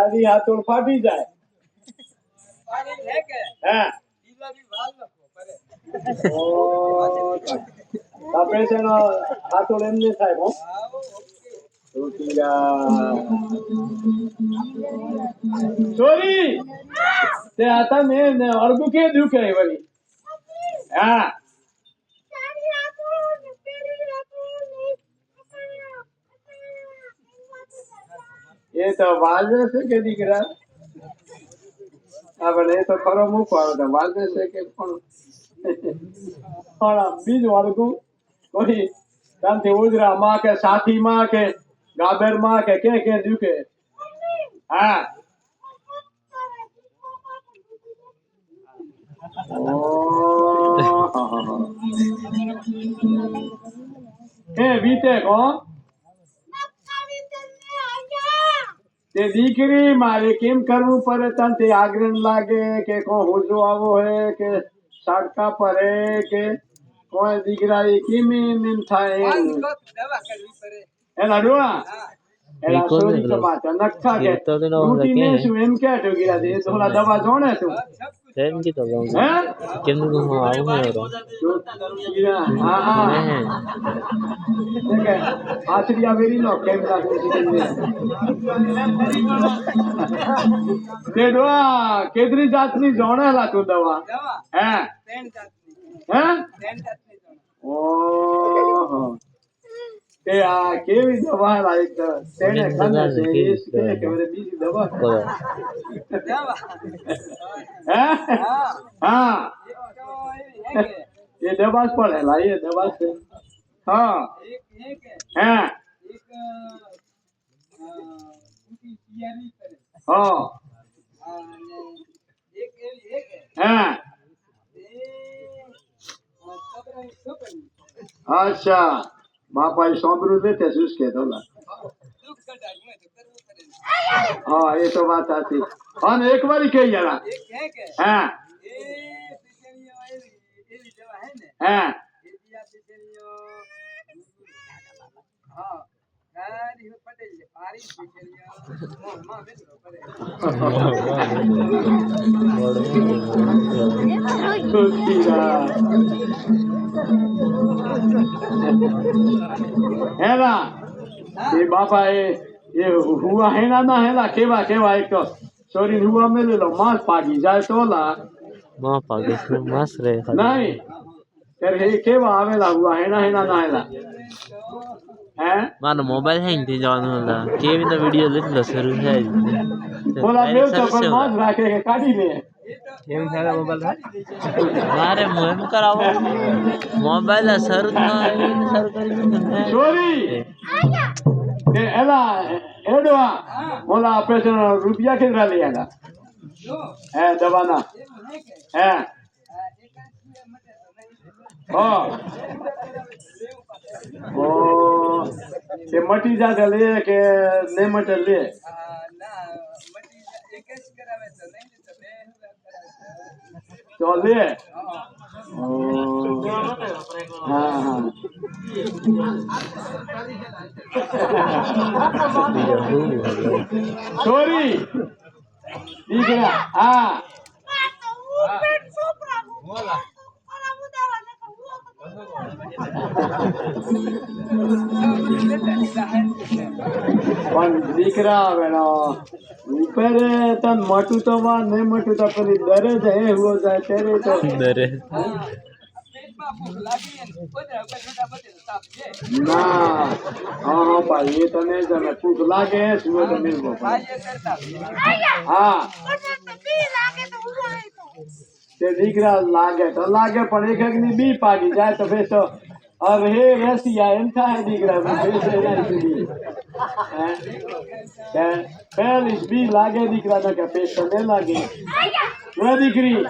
તારી હાથોડ ફાટી જાય હા ઓપરેશન હાથોડ એમને થાય હો સોરી તે હતા મેં અડધું કે દુખે વળી હા એ તો વાજે છે કે દીકરા હા ભલે એ તો ખરો મૂકો આવે વાજે છે કે પણ બીજ વાળું કોઈ ત્યાંથી ઉજરામાં કે સાથીમાં કે ગાબેરમાં કે દુખે હા એ વીતે કો તે દીકરી મારે કેમ કરવું પડે તને તે આગ્રહ લાગે કે કોઈ હોજો આવો હે કે સાડકા પડે કે કોઈ દીકરા એ કેમ એમ થાય એના ડોળા એના સોરી સમાચાર નખા કે રૂટી ને શું એમ કે ઠોકીરા દે થોડા દવા જોણે તું એમ કીધો હે કેમ હું આવું હા હા કે આસરિયા વેરી નો કેમ લાગે તે ડોળા કેદરી જાતની જોણેલા તું દવા હે હે ઓહો તે આ કેવી દવા લાઈક તેને ખાને છે એ કે બીજી દવા હે હા એ દવા પડે લા એ દવા છે હા હે હા હા અચ્છા બાપા એ સાંભળ્યું છે તે શું કે તોલા હા એ તો વાત સાચી અને એક વાર કહી જરા હા હા હેલા એ બાપા એ હુઆ હેના ના હેલા કેવા કેવા એક તો સોરી હુઆ મેલેલો માસ પાકી જાય તોલા માં પાગે માસ રે નહીં ત્યારે એ કેવા આવેલા હુઆ હેના ના હેલા હે મારો મોબાઈલ હેંગ થઈ જવાનો હતા કેવી તો વિડિયો લીધો શરૂ થાય બોલા મેલ તો પર માસ રાખે કે કાઢી લે કેમ થાય મોબાઈલ મારે એમ કરાવો મોબાઈલ શરૂ શરૂ કરી સોરી કે એલા એડવા બોલા ઓપરેશન રૂપિયા કેટલા લઈ આલા હે દવાના હે ઓ એ મટી જાતે લે કે ને મટે લે તો લે હા હા સોરી દીકરા હા પણ દીકરા વેણો ઉપર તન મોટું તો માં નહીં મોટું તો પેલી દરે જાય એવો જાય ત્યારે તો દરે ના હા ભાઈ એ તને જમે ભૂખ લાગે શું તો મિલવો હા તે દીકરા લાગે તો લાગે પણ એક એક ની બી પાડી જાય તો બેસો હવે હે રસિયા એમ થાય દીકરા પહેલી બી લાગે દીકરા ને કે પેશ ને લાગે દીકરી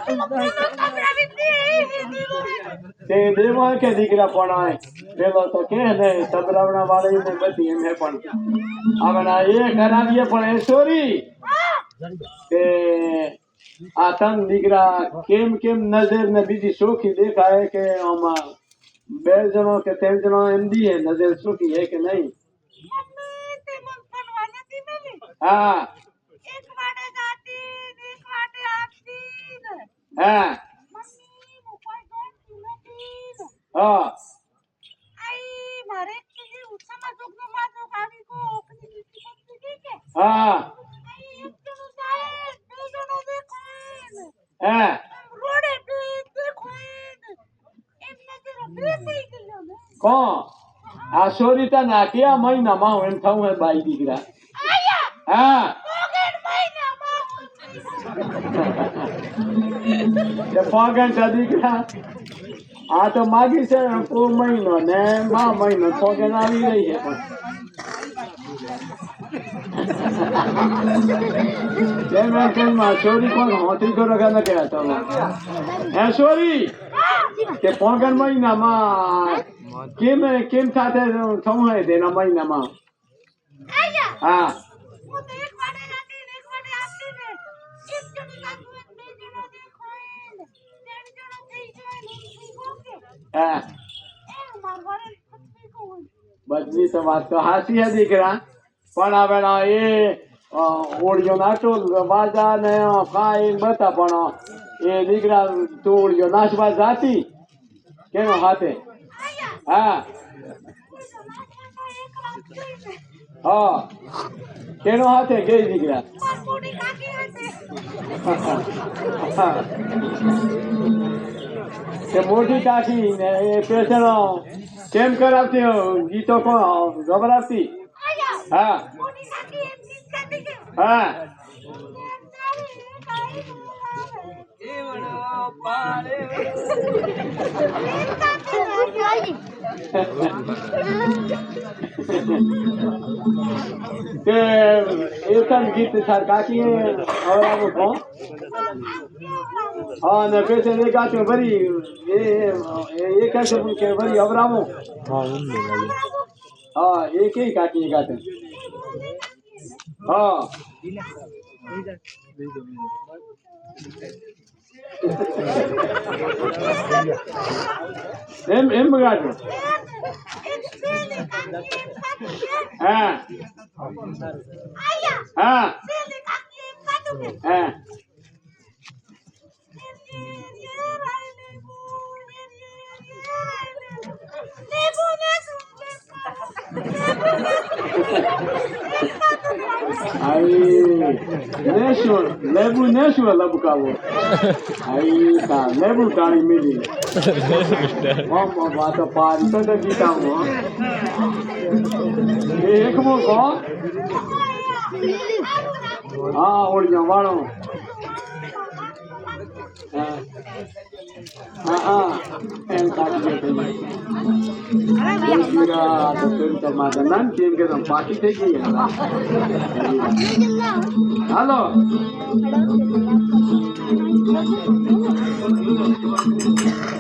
તે દેવા કે દીકરા પણ પેલો તો કે ને સબરાવણા વાળી ને બધી એમ હે પણ હવે એ કરાવીએ પણ એ સોરી તે આ તન દીકરા કેમ કેમ નજર ને બીજી સોખી દેખાય કે આમાં બે જણો કે ત્રણ જણો એમ દીએ નજર સોખી હે કે નહીં હા હા હા હા હા કોણ આ સોરીતા નાખ્યા મહિનામાં હું એમ થવું હોય બાઈ દીકરા હા ફોગન દીકરા આ તો માગી છે પો મહિનો ને મા મહિનો ફોગન આવી રહી છે પણ ચોરી કોણ હોતી કરો કે નથી તમે હે ચોરી કે ફોગન મહિનામાં કેમ સાથે થવું હોય તેના મહિનામાં હા હા બદલી તો વાત તો હાસી હે દીકરા પણ હવે એ ઓળિયો નાચો બાજા ને કાંઈ બતા પણ એ દીકરા તું ઓળિયો નાચવા જાતી કેનો હાથે હા હા કેનો હાથે ગઈ દીકરા એ મોટી કાકી ને એ પેશન કેમ કરાવતી ગીતો કોણ ગભરાવતી હા હા કે એક ગીત સર કાકી હવે કોણ હા ને પેશન એ ગાતું ભરી એ કહેશે કે ભરી અવરામો હા એ કઈ કાકી ગાતે હા એમ ગાતો હા હા હા લેબુ ને શું લબકાવો લેબુ ટાણી મિલી વાતો પારી તો ગીતામાં એકમો કોણ હા ઓળિયો વાળો હા એમ નામ કેમ કે પાકી થઈ ગઈ હાલો